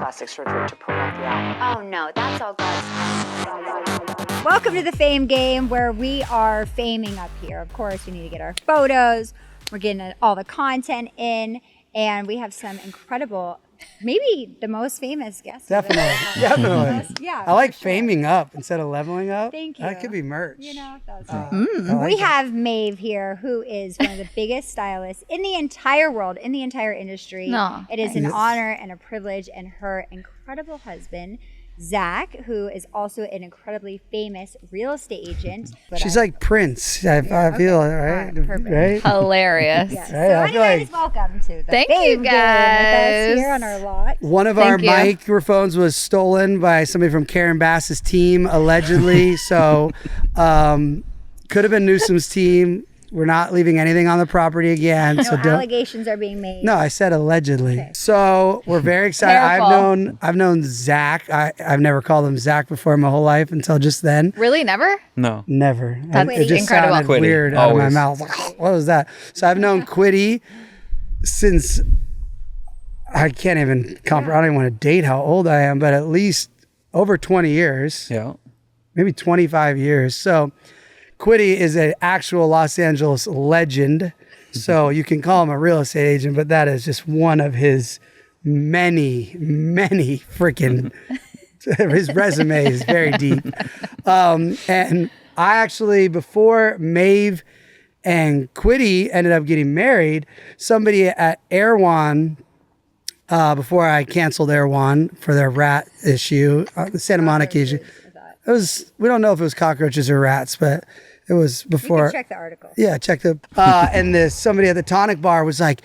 plastic surgery to promote the album. Oh no, that's all God's. Welcome to the Fame Game, where we are faming up here. Of course, we need to get our photos. We're getting all the content in, and we have some incredible, maybe the most famous guests. Definitely. Yeah. I like faming up instead of leveling up. Thank you. That could be merch. You know, that's I we like have Maeve here, who is one of the biggest stylists in the entire world, in the entire industry. No. It is an honor and a privilege, and her incredible husband, Zach, who is also an incredibly famous real estate agent. She's like Prince. I feel right. Perfect. Right? Hilarious. Yes. Right, So I feel anyways, like- welcome to the Thank Fame you, Game with us guys. here on our lot. One of Thank our you. microphones was stolen by somebody from Karen Bass's team, allegedly. So, could have been Newsom's team. We're not leaving anything on the property again. No so don't. allegations are being made. No, I said allegedly. Okay. So we're very excited. Careful. I've known Zach. I've never called him Zach before in my whole life until just then. Really? Never? No. Never. That's It just incredible. sounded Quitty, weird out of my always. mouth. What was that? So I've known Quitty since I can't even comprehend. I don't even want to date how old I am, but at least over 20 years, Yeah. maybe 25 years. So Quitty is an actual Los Angeles legend. So you can call him a real estate agent, but that is just one of his many freaking, his resume is very deep. And I actually, before Maeve and Quitty ended up getting married, somebody at Erewhon, before I canceled Erewhon for their rat issue, the Santa Monica issue. It was, we don't know if it was cockroaches or rats, but it was You before. can check the article. Yeah, check the. And somebody at the tonic bar was like,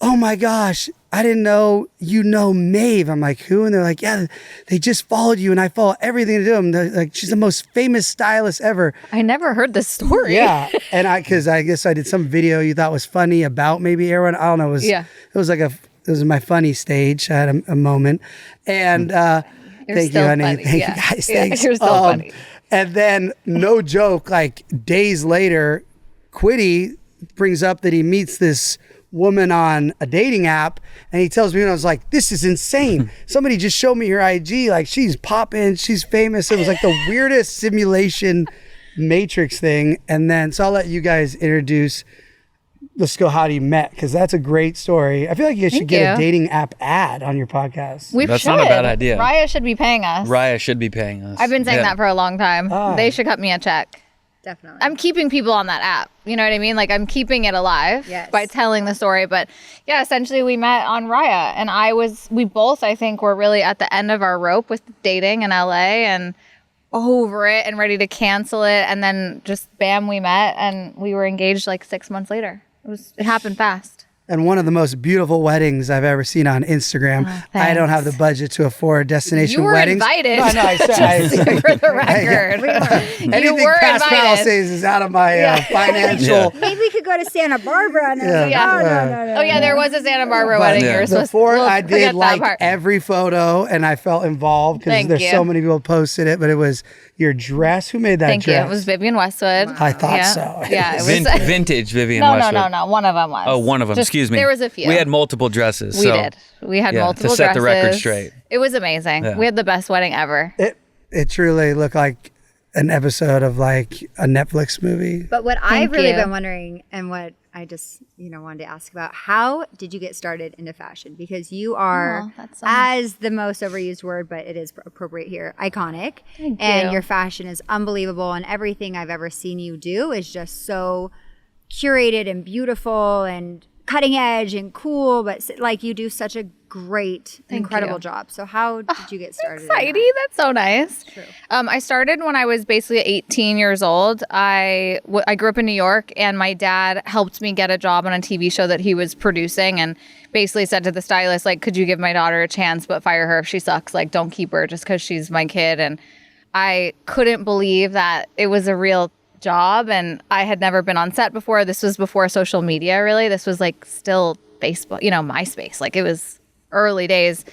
"Oh my gosh, I didn't know you know Maeve." I'm like, "Who?" And they're like, "Yeah, they just followed you, and I follow everything to do them." They're like, "She's the most famous stylist ever." I never heard this story. Yeah, and because I guess I did some video you thought was funny about maybe Aaron. I don't know. It was my funny stage. I had a moment, and You're thank you, still honey. funny. Thank Yeah. you guys. Yeah, Thanks. you're still funny. And then, no joke, like days later, Quitty brings up that he meets this woman on a dating app, and he tells me, and I was like, "This is insane! Somebody just showed me her IG. Like, she's popping, she's famous." It was like the weirdest simulation matrix thing. And then, so I'll let you guys introduce. Let's go. How do you met? Because that's a great story. I feel like you should Thank get a you. dating app ad on your podcast. We That's should. not a bad idea. Raya should be paying us. Raya should be paying us. I've been saying that for a long time. They should cut me a check. Definitely. I'm keeping people on that app. You know what I mean? Like, I'm keeping it alive by telling the story. But yeah, essentially we met on Raya, and we both, I think, were really at the end of our rope with dating in LA and over it and ready to cancel it. And then just bam, we met, and we were engaged like 6 months later. It happened fast. And one of the most beautiful weddings I've ever seen on Instagram. I don't have the budget to afford destination You were weddings. invited. No, I said For the record. You anything were past invited. Palisades is out of my financial. Maybe we could go to Santa Barbara. And I was Yeah. like, Yeah. no. Oh yeah, there was a Santa Barbara But wedding. You were supposed before we'll I forget did that like part. every photo, and I felt involved because Thank there's you. so many people posted it. But it was your dress. Who made that Thank you. dress? It was Vivian Westwood. I thought yeah. so. Yeah, it was. Vintage Vivian No, Westwood. no. One of them was. Oh, one of them. Just- Excuse me. There was a few. We had multiple dresses. We so did. We had yeah, multiple to set dresses. the record straight. It was amazing. Yeah. We had the best wedding ever. It truly looked like an episode of like a Netflix movie. But what I've Thank really you. been wondering, and what I just wanted to ask about, how did you get started into fashion? Because you are, Oh, that's so as the most overused word, but it is appropriate here, iconic. Thank and you. your fashion is unbelievable, and everything I've ever seen you do is just so curated and beautiful and cutting edge and cool, but like you do such a great, incredible you. job. So how did you get started? in Heidi, that? that's so nice. True. I started when I was basically 18 years old. I grew up in New York, and my dad helped me get a job on a TV show that he was producing, and basically said to the stylist, like, could you give my daughter a chance, but fire her if she sucks? Like, don't keep her just because she's my kid. And I couldn't believe that it was a real job, and I had never been on set before. This was before social media, really. This was like still Facebook, MySpace. Like, it was early days.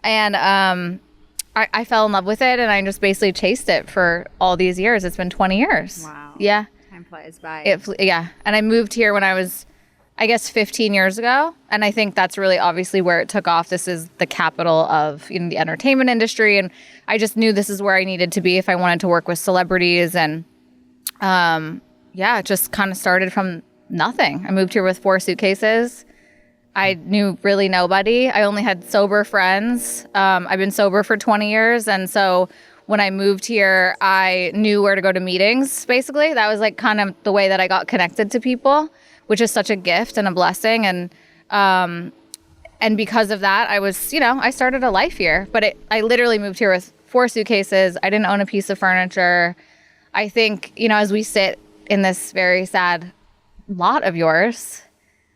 And I fell in love with it, and I just basically chased it for all these years. It's been 20 years. Wow. Yeah. Time flies by. And I moved here when I was I guess 15 years ago. And I think that's really obviously where it took off. This is the capital of the entertainment industry. And I just knew this is where I needed to be if I wanted to work with celebrities. And it just kind of started from nothing. I moved here with 4 suitcases. I knew really nobody. I only had sober friends. I've been sober for 20 years. And so when I moved here, I knew where to go to meetings, basically. That was like kind of the way that I got connected to people, which is such a gift and a blessing. And because of that, I was, I started a life here. But I literally moved here with 4 suitcases. I didn't own a piece of furniture. I think, as we sit in this very sad lot of yours,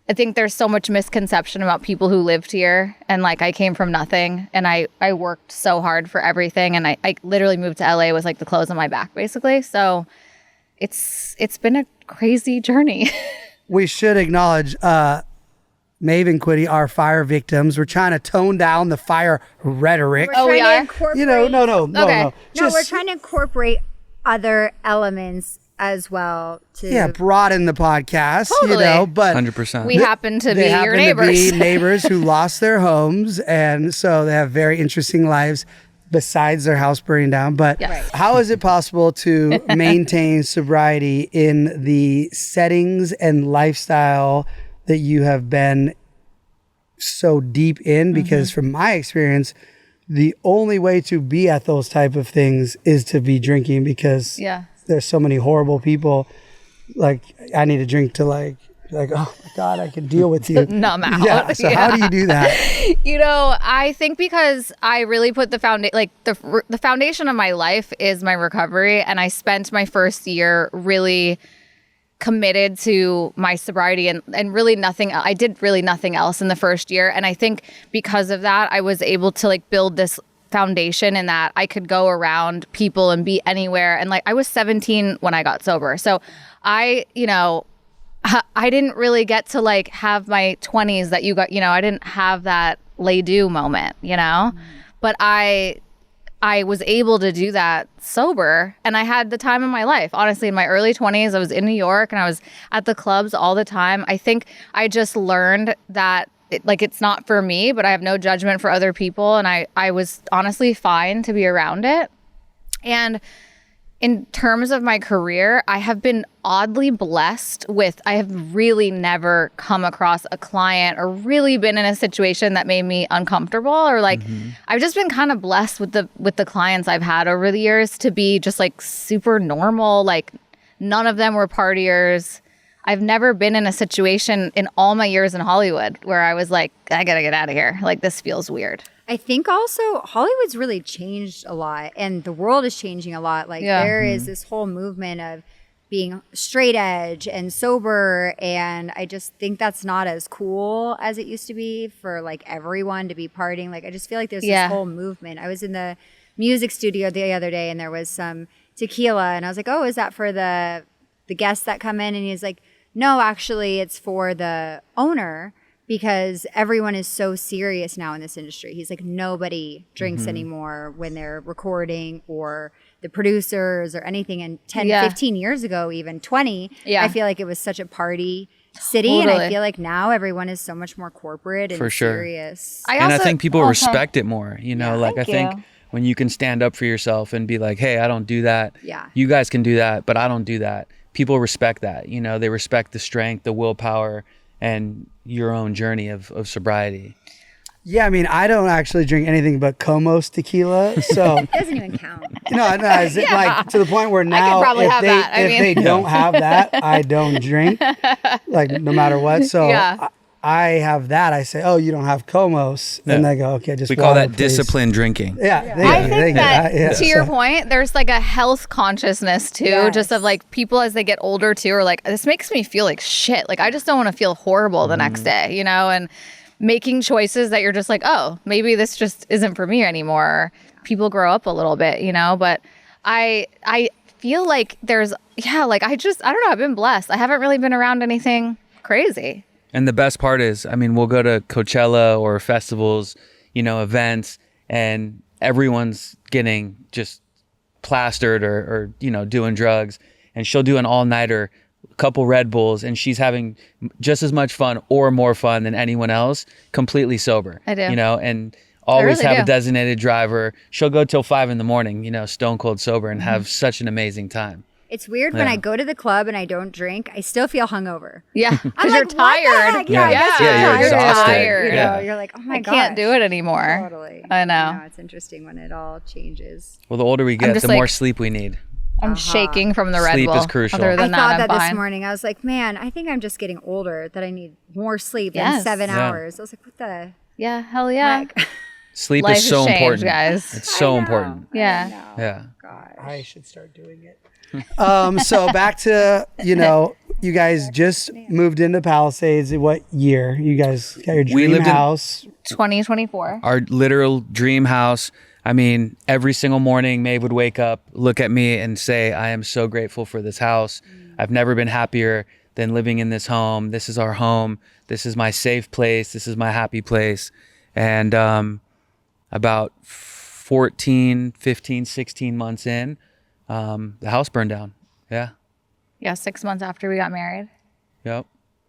I think there's so much misconception about people who lived here. And like, I came from nothing and I worked so hard for everything. And I literally moved to LA with like the clothes on my back, basically. So it's been a crazy journey. We should acknowledge Maeve and Quitty are fire victims. We're trying to tone down the fire rhetoric. We're trying to are? incorporate- No. Okay. No, we're trying to incorporate other elements as well to broaden the podcast, Totally. but 100%. We happen to be they your happen neighbors. to be neighbors who lost their homes, and so they have very interesting lives besides their house burning down. But Yes. how is it possible to maintain sobriety in the settings and lifestyle that you have been so deep in? Because from my experience, the only way to be at those type of things is to be drinking, because there's so many horrible people. Like, I need a drink to like, oh my God, I can deal with you. Numb out. Yeah. So how do you do that? I think because I really put the foundation of my life is my recovery. And I spent my first year really committed to my sobriety and really nothing. I did really nothing else in the first year. And I think because of that, I was able to like build this foundation in that I could go around people and be anywhere. And like, I was 17 when I got sober. So I didn't really get to like have my 20s that you got, I didn't have that lay do moment, but I was able to do that sober, and I had the time of my life. Honestly, in my early 20s, I was in New York and I was at the clubs all the time. I think I just learned that it's not for me, but I have no judgment for other people. And I was honestly fine to be around it. And in terms of my career, I have been oddly blessed I have really never come across a client or really been in a situation that made me uncomfortable, or like, I've just been kind of blessed with the clients I've had over the years to be just like super normal. Like, none of them were partiers. I've never been in a situation in all my years in Hollywood where I was like, I gotta get out of here. Like, this feels weird. I think also Hollywood's really changed a lot, and the world is changing a lot. Like, there is this whole movement of being straight edge and sober, and I just think that's not as cool as it used to be for like everyone to be partying. Like, I just feel like there's this whole movement. I was in the music studio the other day, and there was some tequila, and I was like, oh, is that for the guests that come in? And he's like, no, actually, it's for the owner, because everyone is so serious now in this industry. He's like, nobody drinks anymore when they're recording, or the producers or anything. And 10, 15 years ago, even 20, I feel like it was such a party city. Totally. And I feel like now everyone is so much more corporate and For sure. serious. I think people respect it more, I think when you can stand up for yourself and be like, hey, I don't do that. Yeah. You guys can do that, but I don't do that. People respect that. They respect the strength, the willpower, and your own journey of sobriety. Yeah, I mean, I don't actually drink anything but Comos tequila, so It doesn't even count. no, is it like to the point where now probably if have they that. I if mean- they don't have that, I don't drink, like no matter what. So I have that. I say, oh, you don't have Comos, and they go, okay, just We call water, that please. disciplined drinking. Yeah, I think that, yeah, to your point, there's like a health consciousness too, just of like people as they get older too, are like, this makes me feel like shit. Like, I just don't want to feel horrible the next day, and making choices that you're just like, oh, maybe this just isn't for me anymore. People grow up a little bit, but I feel like there's, I don't know, I've been blessed. I haven't really been around anything crazy. And the best part is, we'll go to Coachella or festivals, events, and everyone's getting just plastered or doing drugs. And she'll do an all-nighter couple Red Bulls, and she's having just as much fun or more fun than anyone else, completely sober. I do. You know, and always really have do. a designated driver. She'll go till 5 a.m, you know, stone cold sober, and have such an amazing time. It's weird when I go to the club and I don't drink, I still feel hungover. Yeah, I'm because you're like, what the tired. heck? Yeah, I guess Yeah, you're exhausted. tired. You know, Yeah. you're like, oh my I god, can't do it anymore. Totally. I know. It's interesting when it all changes. Well, the older we get, just the more like- sleep we need. I'm shaking from the Red Sleep Bull. is crucial. Other I than thought that, that I'm this fine. morning. I was like, man, I think I'm just getting older. That I need more sleep than Yes. 7 Yeah. hours. I was like, what the Yeah, hell yeah. heck? Sleep Life is so has changed, important, guys. It's so I know, important. Yeah. I know. Yeah. God. I should start doing it. So back to, you know, you guys just moved into Palisades. What year? You guys got your dream lived in- house. 2024. Our literal dream house. I mean, every single morning, Maeve would wake up, look at me, and say, I am so grateful for this house. I've never been happier than living in this home. This is our home. This is my safe place. This is my happy place. And about 14, 15, 16 months in, the house burned down. Yeah. Yeah, 6 months after we got married. Yep.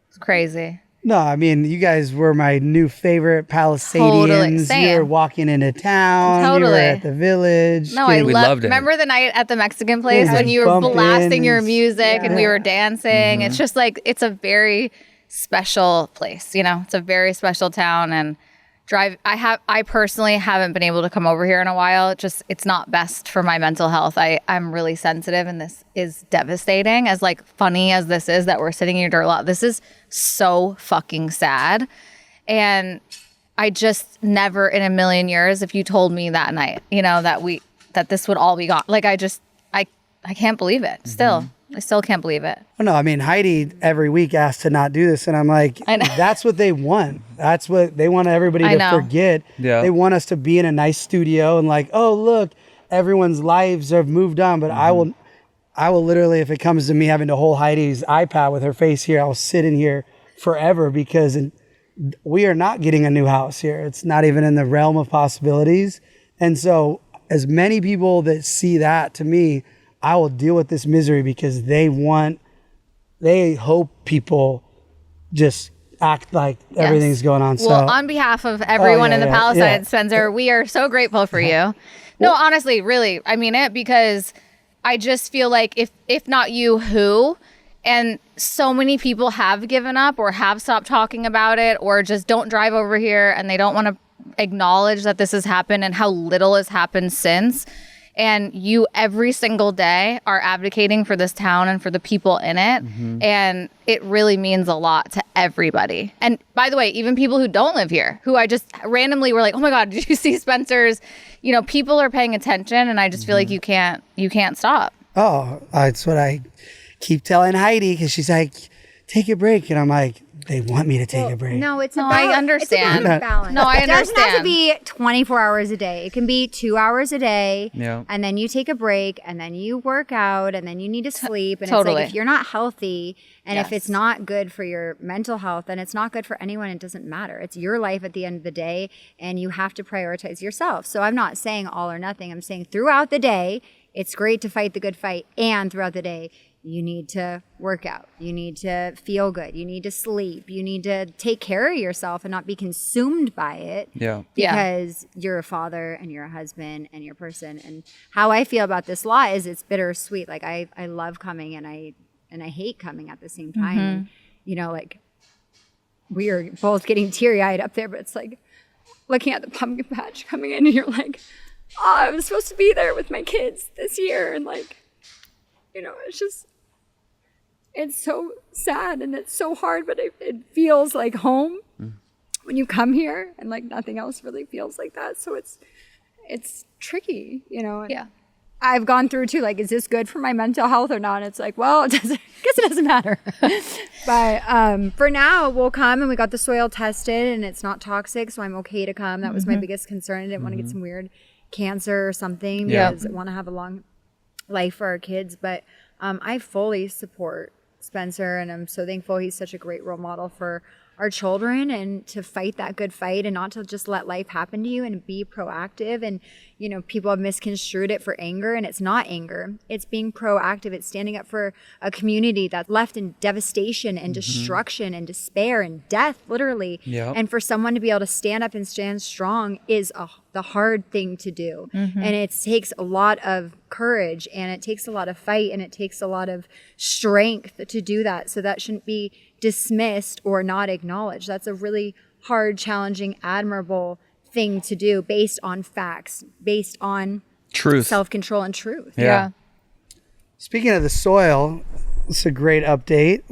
It's crazy. No, I mean, you guys were my new favorite Totally. Palisadians. Same. You were walking into town. You Totally. were at the village. No, We loved it. Remember the night at the Mexican place Yeah, when you were bumping blasting your and- music and we yeah. were dancing? It's just like, it's a very special place, you know? It's a very special town, and I personally haven't been able to come over here in a while. It's not best for my mental health. I'm really sensitive, and this is devastating. As like funny as this is that we're sitting in your dirt lot, this is so fucking sad. And I just never in a million years, if you told me that night, you know, that this would all be gone. Like I can't believe it. Still, I still can't believe it. Oh, no, I mean, Heidi every week asked to not do this. And I'm like, I know. that's what they want. That's what they want everybody I to know. forget. Yeah. They want us to be in a nice studio and like, oh, look, everyone's lives have moved on. But I will literally, if it comes to me having to hold Heidi's iPad with her face here, I'll sit in here forever because we are not getting a new house here. It's not even in the realm of possibilities. And so as many people that see that, to me, I will deal with this misery because they hope people just act like everything's going on. Well, So on behalf of everyone yeah, in the yeah, Palisades, yeah. Spencer, we are so grateful for you. No, honestly, really, I mean it, because I just feel like if not you, who? And so many people have given up or have stopped talking about it or just don't drive over here, and they don't want to acknowledge that this has happened and how little has happened since. And you every single day are advocating for this town and for the people in it. And it really means a lot to everybody. And by the way, even people who don't live here, who I just randomly were like, oh my God, did you see Spencer's? You know, people are paying attention, and I just feel like you can't stop. that's what I keep telling Heidi because she's like, take a break. And I'm like, they want me to take a break. No, it's No, about, I understand. It's about balance. No, I It doesn't have to understand. be 24 hours a day. It can be 2 hours a day. Yeah. And then you take a break, and then you work out, and then you need to sleep. And it's Totally. like, if you're not healthy, and if Yes. it's not good for your mental health, then it's not good for anyone. It doesn't matter. It's your life at the end of the day, and you have to prioritize yourself. So I'm not saying all or nothing. I'm saying throughout the day, it's great to fight the good fight. And throughout the day, you need to work out. You need to feel good. You need to sleep. You need to take care of yourself and not be consumed by it. Yeah. Yeah. Because you're a father and you're a husband and you're a person. And how I feel about this law is it's bittersweet. Like I love coming and I hate coming at the same time. And, you know, like we are both getting teary-eyed up there, but it's like looking at the pumpkin patch coming in and you're like, oh, I was supposed to be there with my kids this year. And like, you know, it's so sad and it's so hard, but it feels like home when you come here, and like nothing else really feels like that. So it's tricky, you know. And Yeah. I've gone through too, like, is this good for my mental health or not? And it's like, well, I guess it doesn't matter. But for now, we'll come, and we got the soil tested and it's not toxic, so I'm okay to come. That was my biggest concern. I didn't want to get some weird cancer or something because I want to have a long life for our kids. But I fully support Spencer, and I'm so thankful he's such a great role model for our children and to fight that good fight and not to just let life happen to you and be proactive. And, you know, people have misconstrued it for anger, and it's not anger. It's being proactive. It's standing up for a community that's left in devastation and destruction and despair and death, literally. Yep. And for someone to be able to stand up and stand strong is the hard thing to do. And it takes a lot of courage, and it takes a lot of fight, and it takes a lot of strength to do that. So that shouldn't be dismissed or not acknowledged. That's a really hard, challenging, admirable thing to do based on facts, based on Truth. self-control and truth. Yeah. Speaking of the soil, it's a great update.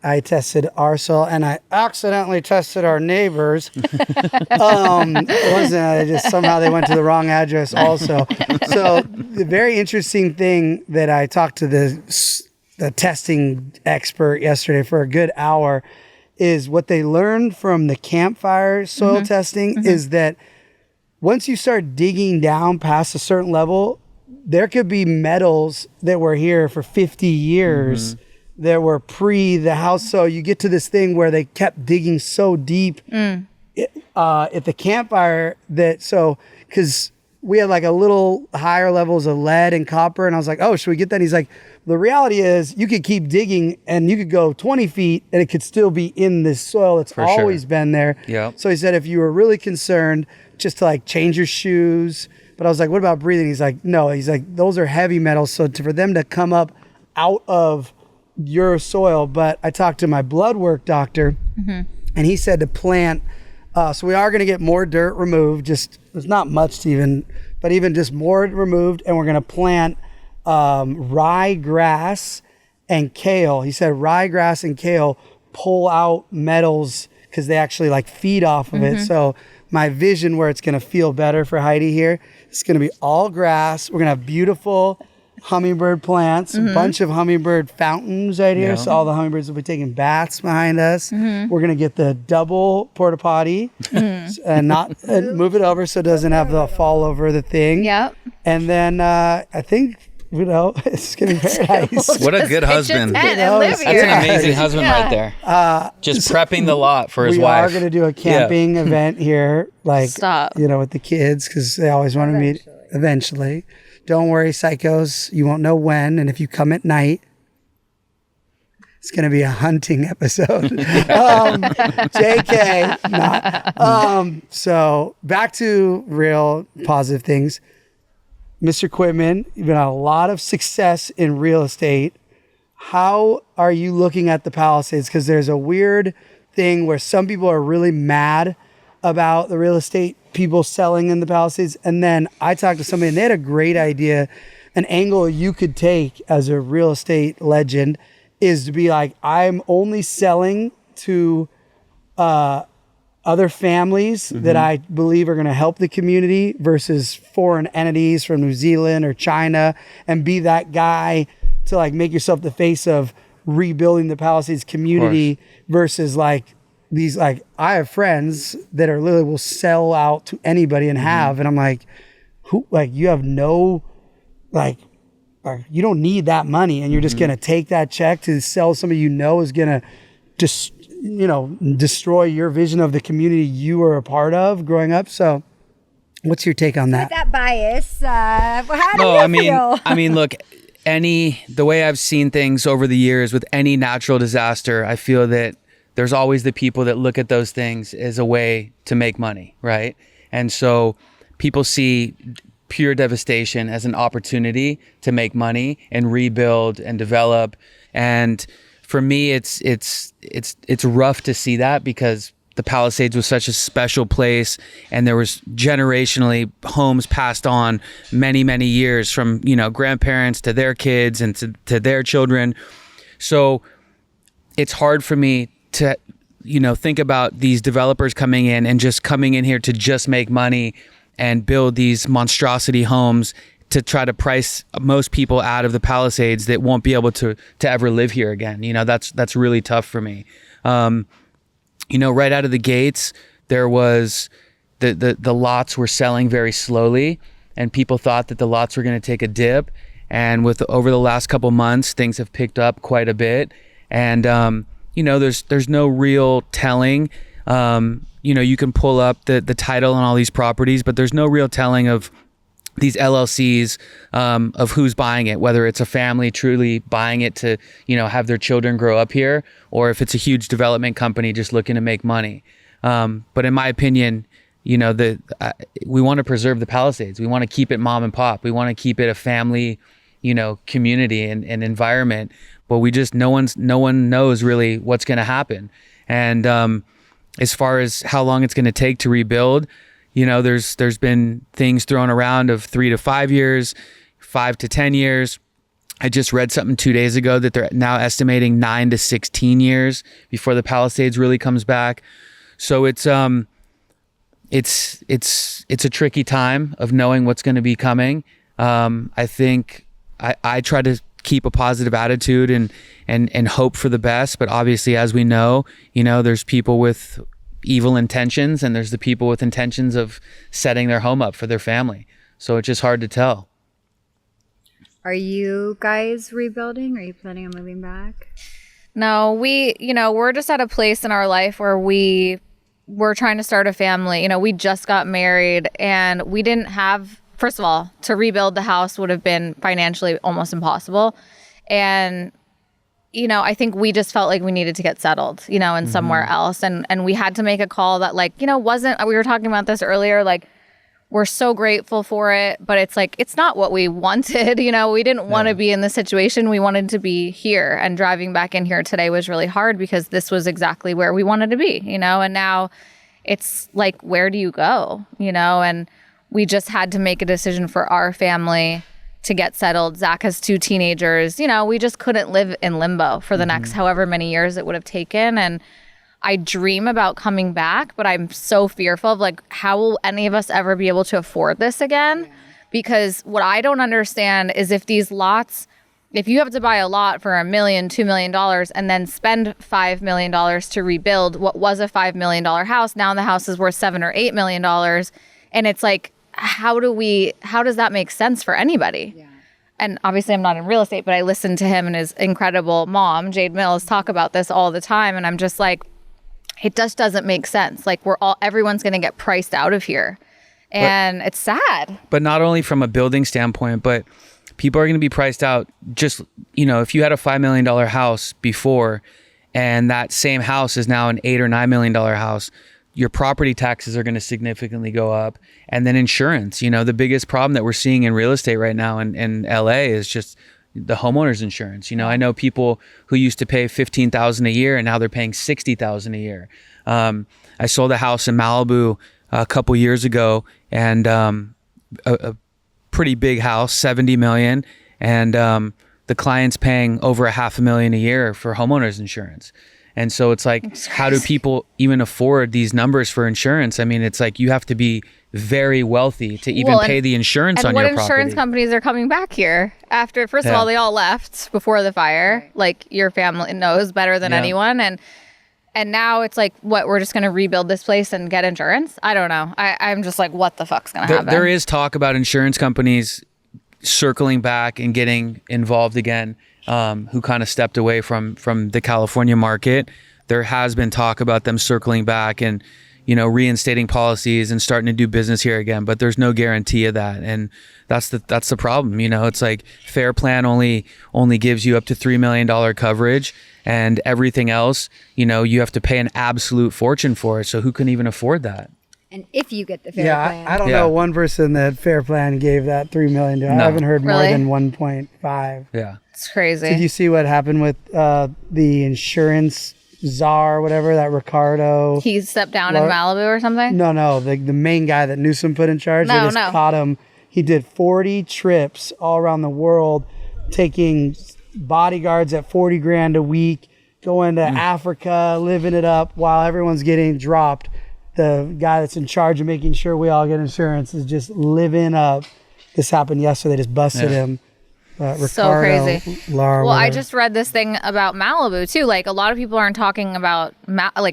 I tested our soil, and I accidentally tested our neighbors. It wasn't, I just somehow they went to the wrong address also. So the very interesting thing that I talked to the testing expert yesterday for a good hour is what they learned from the campfire soil testing is that once you start digging down past a certain level, there could be metals that were here for 50 years that were pre the house. So you get to this thing where they kept digging so deep at the campfire because we had like a little higher levels of lead and copper. And I was like, oh, should we get that? And he's like, the reality is you could keep digging and you could go 20 feet and it could still be in this soil. It's always been there. Yeah. So he said, if you were really concerned, just to like change your shoes. But I was like, what about breathing? He's like, no. He's like, those are heavy metals. So for them to come up out of your soil. But I talked to my blood work doctor and he said to plant. So we are going to get more dirt removed. Just there's not much to even just more removed. And we're going to plant rye grass and kale. He said rye grass and kale pull out metals because they actually like feed off of it. So my vision where it's going to feel better for Heidi here, it's going to be all grass. We're going to have beautiful hummingbird plants, a bunch of hummingbird fountains right here. So all the hummingbirds will be taking baths behind us. We're going to get the double porta potty and not move it over so it doesn't have the fall over the thing. Yep. And then I think, you know, it's going to be paradise. What a good husband. And know, live it's- That's here. an amazing husband right there. Just prepping the lot for his We wife. are going to do a camping event here, like, Stop. you know, with the kids because they always want to meet eventually. Don't worry, psychos. You won't know when. And if you come at night, it's going to be a hunting episode. JK. Not. So back to real positive things. Mr. Quittman, you've had a lot of success in real estate. How are you looking at the Palisades? Because there's a weird thing where some people are really mad about the real estate people selling in the Palisades. And then I talked to somebody and they had a great idea. An angle you could take as a real estate legend is to be like, I'm only selling to other families that I believe are going to help the community versus foreign entities from New Zealand or China, and be that guy to like make yourself the face of rebuilding the Palisades community versus like these, like I have friends that are literally will sell out to anybody and have, and I'm like, who, like you have no, like you don't need that money and you're just going to take that check to sell somebody you know is going to just, you know, destroy your vision of the community you were a part of growing up. So what's your take on that? With that bias, how do No, you feel? I mean, look, the way I've seen things over the years with any natural disaster, I feel that there's always the people that look at those things as a way to make money, right? And so people see pure devastation as an opportunity to make money and rebuild and develop. And for me, it's rough to see that because the Palisades was such a special place, and there was generationally homes passed on many, many years from, you know, grandparents to their kids and to their children. So it's hard for me to, you know, think about these developers coming in and just coming in here to just make money and build these monstrosity homes to try to price most people out of the Palisades that won't be able to ever live here again. You know, that's really tough for me. You know, right out of the gates, there was the lots were selling very slowly, and people thought that the lots were going to take a dip. And over the last couple months, things have picked up quite a bit. And there's no real telling. You can pull up the title on all these properties, but there's no real telling of these LLCs, of who's buying it, whether it's a family truly buying it to, have their children grow up here, or if it's a huge development company just looking to make money. But in my opinion, we want to preserve the Palisades. We want to keep it mom and pop. We want to keep it a family, community and environment. But no one knows really what's going to happen. And as far as how long it's going to take to rebuild, there's been things thrown around of 3 to 5 years, 5 to 10 years. I just read something 2 days ago that they're now estimating 9 to 16 years before the Palisades really comes back. So it's a tricky time of knowing what's going to be coming. I think I try to keep a positive attitude and hope for the best. But obviously, as we know, there's people with evil intentions, and there's the people with intentions of setting their home up for their family. So it's just hard to tell. Are you guys rebuilding? Are you planning on moving back? No, we're just at a place in our life where we're trying to start a family. We just got married, and we didn't have, first of all, to rebuild the house would have been financially almost impossible. And I think we just felt like we needed to get settled, in somewhere else. And we had to make a call that we were talking about this earlier, we're so grateful for it, but it's not what we wanted. We didn't want to be in this situation. We wanted to be here, and driving back in here today was really hard because this was exactly where we wanted to be, and now it's where do you go, and we just had to make a decision for our family to get settled. Zach has 2 teenagers. We just couldn't live in limbo for the next however many years it would have taken. And I dream about coming back, but I'm so fearful of how will any of us ever be able to afford this again? Yeah. Because what I don't understand is if these lots, if you have to buy a lot for $1 million, $2 million, and then spend $5 million to rebuild what was a $5 million house, now the house is worth $7 or $8 million. And it's how does that make sense for anybody? Yeah. And obviously I'm not in real estate, but I listen to him and his incredible mom, Jade Mills, talk about this all the time. And I'm just it just doesn't make sense. Everyone's going to get priced out of here. And it's sad. But not only from a building standpoint, but people are going to be priced out. Just, if you had a $5 million house before, and that same house is now an $8 or $9 million house, your property taxes are going to significantly go up. And then insurance, the biggest problem that we're seeing in real estate right now in LA is just the homeowner's insurance. I know people who used to pay $15,000 a year, and now they're paying $60,000 a year. I sold a house in Malibu a couple years ago, and a pretty big house, $70 million. And the client's paying over $500,000 a year for homeowner's insurance. And so it's how do people even afford these numbers for insurance? I mean, it's you have to be very wealthy to even pay the insurance on your property. And what insurance companies are coming back here after, first of all, they all left before the fire. Your family knows better than anyone. And now it's what, we're just going to rebuild this place and get insurance? I don't know. I'm just what the fuck's going to happen? There is talk about insurance companies circling back and getting involved again. Who kind of stepped away from the California market. There has been talk about them circling back and, reinstating policies and starting to do business here again, but there's no guarantee of that. And that's the problem. It's Fair Plan only gives you up to $3 million coverage, and everything else, you have to pay an absolute fortune for it. So who can even afford that? And if you get the Fair Plan. I don't know one person that Fair Plan gave that $3 million to. No. I haven't heard more than 1.5. Yeah. It's crazy. Did you see what happened with the insurance czar, whatever, that Ricardo? He stepped down in Malibu or something? No. The main guy that Newsom put in charge. They just caught him. He did 40 trips all around the world, taking bodyguards at $40,000 a week, going to Africa, living it up while everyone's getting dropped. The guy that's in charge of making sure we all get insurance is just living up. This happened yesterday. They just busted him. Ricardo, so crazy. Laura, well, whatever. I just read this thing about Malibu too. A lot of people aren't talking about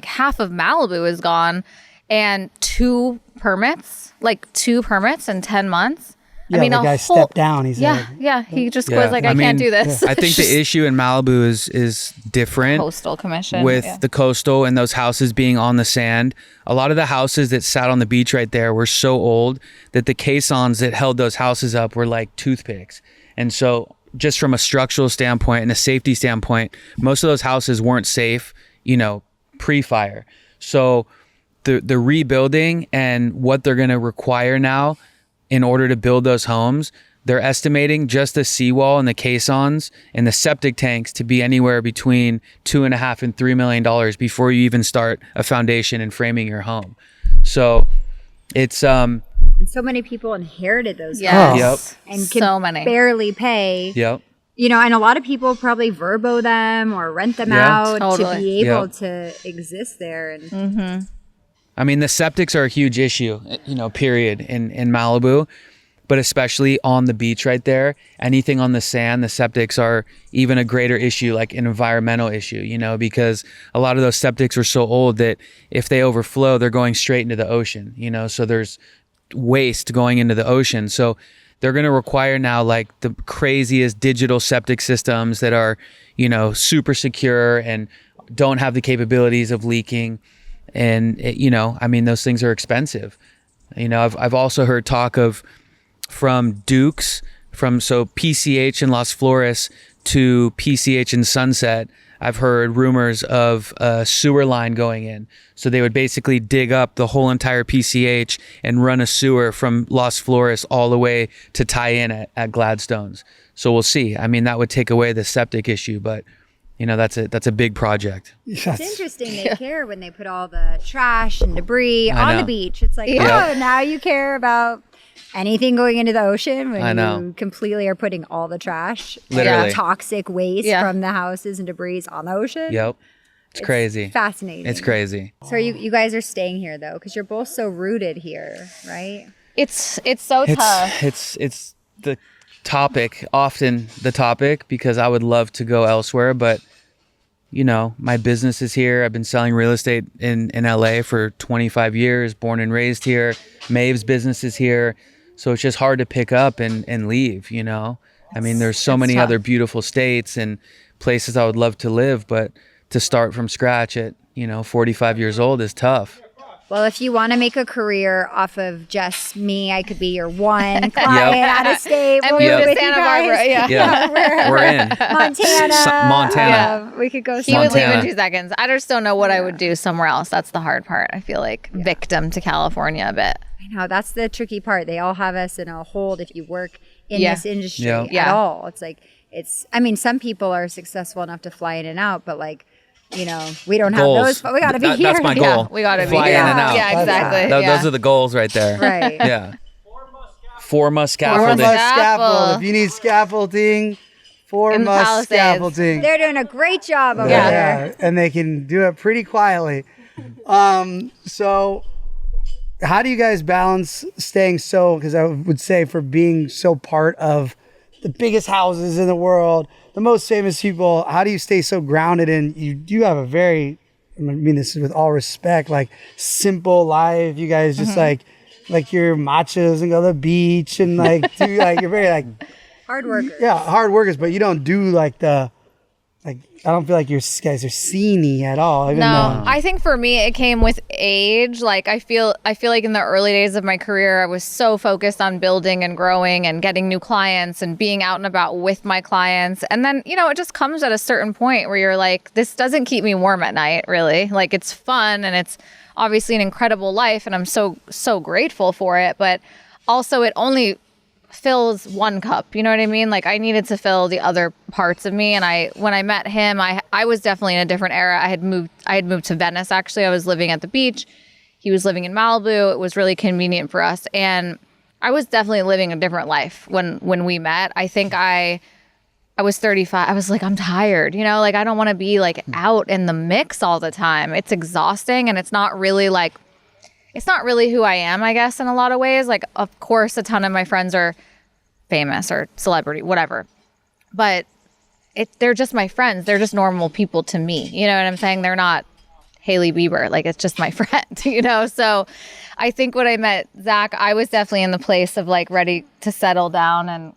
half of Malibu is gone, and 2 permits in 10 months. Yeah, I mean, the guy stepped down. He's like, he just Yeah. was like, I can't do this. I think the issue in Malibu is different Coastal commission with the coastal and those houses being on the sand. A lot of the houses that sat on the beach right there were so old that the caissons that held those houses up were like toothpicks. And so just from a structural standpoint and a safety standpoint, most of those houses weren't safe, pre-fire. So the rebuilding and what they're going to require now in order to build those homes, they're estimating just the seawall and the caissons and the septic tanks to be anywhere between $2.5 and $3 million before you even start a foundation and framing your home. So it's And so many people inherited those Yes. homes and can So many. barely pay. Yep. And a lot of people probably verbo them or rent them Yeah. out Totally. to be able Yep. to exist there. And I mean, the septics are a huge issue, period, in Malibu, but especially on the beach right there. Anything on the sand, the septics are even a greater issue, like an environmental issue, because a lot of those septics are so old that if they overflow, they're going straight into the ocean, so there's waste going into the ocean. So they're going to require now like the craziest digital septic systems that are, super secure and don't have the capabilities of leaking. And those things are expensive. I've also heard talk of from Dukes, so PCH in Las Flores to PCH in Sunset. I've heard rumors of a sewer line going in. So they would basically dig up the whole entire PCH and run a sewer from Las Flores all the way to tie in at Gladstone's. So we'll see. I mean, that would take away the septic issue, but that's a big project. it's interesting. They care when they put all the trash and debris I on know. the beach. It's like, Yeah. now you care about anything going into the ocean when I know. you completely are putting all the trash Literally. and toxic waste Yeah. from the houses and debris on the ocean. Yep. It's crazy. Fascinating. It's crazy. So you guys are staying here though, because you're both so rooted here, right? It's so tough. It's the topic, often the topic, because I would love to go elsewhere, but my business is here. I've been selling real estate in LA for 25 years, born and raised here. Maeve's business is here. So it's just hard to pick up and leave, I mean, there's so many tough. other beautiful states and places I would love to live, but to start from scratch at, 45 years old is tough. Well, if you want to make a career off of just me, I could be your one client out of state. And We'll move move to with Santa you guys. Barbara, yeah. We're in. Montana. Montana. We could go He would leave in Montana. 2 seconds. I just don't know what I would do somewhere else. That's the hard part. I feel like victim to California a bit. I know that's the tricky part. They all have us in a hold if you work in Yeah. this industry Yeah. at Yeah. all. It's like some people are successful enough to fly in and out, but we don't have Goals. those. But we got to be here. That's my goal. Yeah, we gotta be Fly here. in and out. Yeah, exactly. Those are the goals right there. Right. Yeah. 4 months Four scaffolding. must Scaffold. scaffold. If you need scaffolding, four In must Palisades. scaffolding. They're doing a great job over Yeah. there. And they can do it pretty quietly. So how do you guys balance staying because I would say for being so part of the biggest houses in the world, the most famous people, how do you stay so grounded in, you do have a very, I mean, this is with all respect, like simple life. You guys just like you're machos and go to the beach and you're very Hard workers. yeah, hard workers, but you don't do I don't feel like your guys are sceney at all. Even No, though, I think for me it came with age. Like I feel like in the early days of my career, I was so focused on building and growing and getting new clients and being out and about with my clients. And then, it just comes at a certain point where you're like, this doesn't keep me warm at night, really. Like it's fun and it's obviously an incredible life and I'm so grateful for it, but also it only fills one cup, you know what I mean? Like I needed to fill the other parts of me. And when I met him, I was definitely in a different era. I had moved to Venice. Actually, I was living at the beach. He was living in Malibu. It was really convenient for us. And I was definitely living a different life when we met. I think I was 35. I was like, I'm tired, I don't want to be out in the mix all the time. It's exhausting. And it's not really who I am, I guess, in a lot of ways. Like, of course, a ton of my friends are famous or celebrity, whatever. But they're just my friends. They're just normal people to me. You know what I'm saying? They're not Hailey Bieber. Like, it's just my friend, you know? So I think when I met Zach, I was definitely in the place of like ready to settle down. And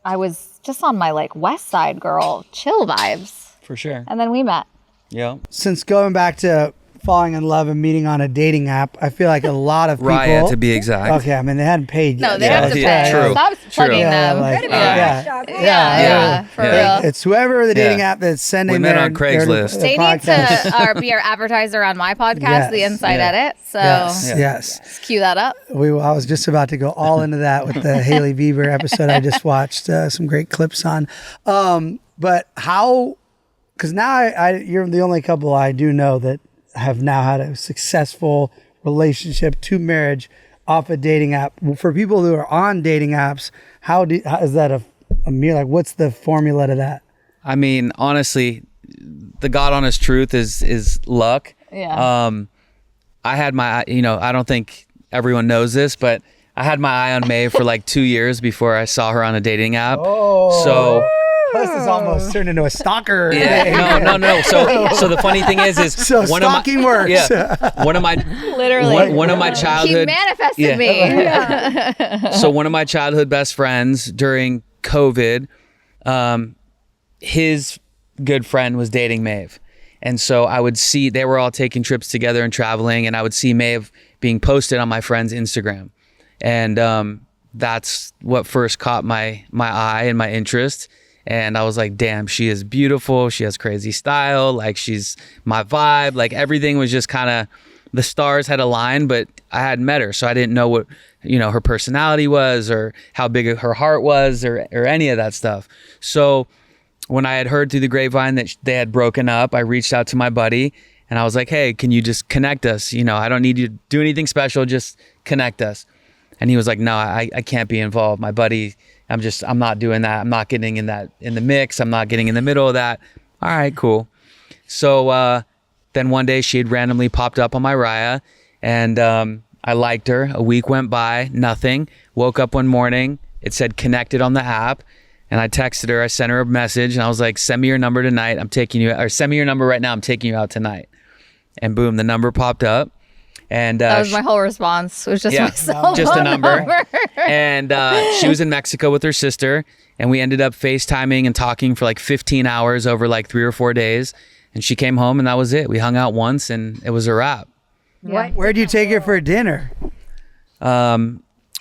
I was just on my like West Side girl chill vibes. For sure. And then we met. Yeah. Since going back to falling in love and meeting on a dating app, I feel like a lot of people. Raya, to be exact. Okay, I mean they hadn't paid yet. No, they have to pay. True. Stop plugging them. like, For real. It's whoever the dating Yeah. app that's sending We met their, on Craigslist. They need podcast. to be our advertiser on my podcast, Yes. The Inside Yeah. Edit. So Yes. let's cue that up. I was just about to go all into that with the Hailey Bieber episode I just watched some great clips on. But how, because now you're the only couple I do know that have now had a successful relationship to marriage off a dating app. For people who are on dating apps, how is that a mere, like, what's the formula to that? I mean, honestly, the God honest truth is luck. Yeah. I had my, I don't think everyone knows this, but I had my eye on Maeve for like 2 years before I saw her on a dating app. Oh. So This is almost turned into a stalker. yeah, no. So the funny thing is So one stalking of my, works. Yeah, one of my Literally. one of my He childhood manifested me. So one of my childhood best friends during COVID, his good friend was dating Maeve. And so I would see, they were all taking trips together and traveling, and I would see Maeve being posted on my friend's Instagram. And that's what first caught my eye and my interest. And I was like, damn, she is beautiful. She has crazy style. Like, she's my vibe. Like, everything was just kind of, the stars had aligned, but I hadn't met her. So I didn't know what, her personality was, or how big her heart was, or any of that stuff. So when I had heard through the grapevine that they had broken up, I reached out to my buddy and I was like, hey, can you just connect us? I don't need you to do anything special. Just connect us. And he was like, no, I can't be involved. My buddy, I'm not doing that. I'm not getting in the mix. I'm not getting in the middle of that. All right, cool. So then one day she had randomly popped up on my Raya, and I liked her. A week went by, nothing. Woke up one morning, it said connected on the app, and I texted her. I sent her a message, and I was like, send me your number tonight. Send me your number right now. I'm taking you out tonight. And boom, the number popped up. And that was my whole response. It was just my cell just a phone number. And she was in Mexico with her sister, and we ended up FaceTiming and talking for like 15 hours over like 3 or 4 days. And she came home, and that was it. We hung out once, and it was a wrap. Yeah. Where'd you take her for dinner?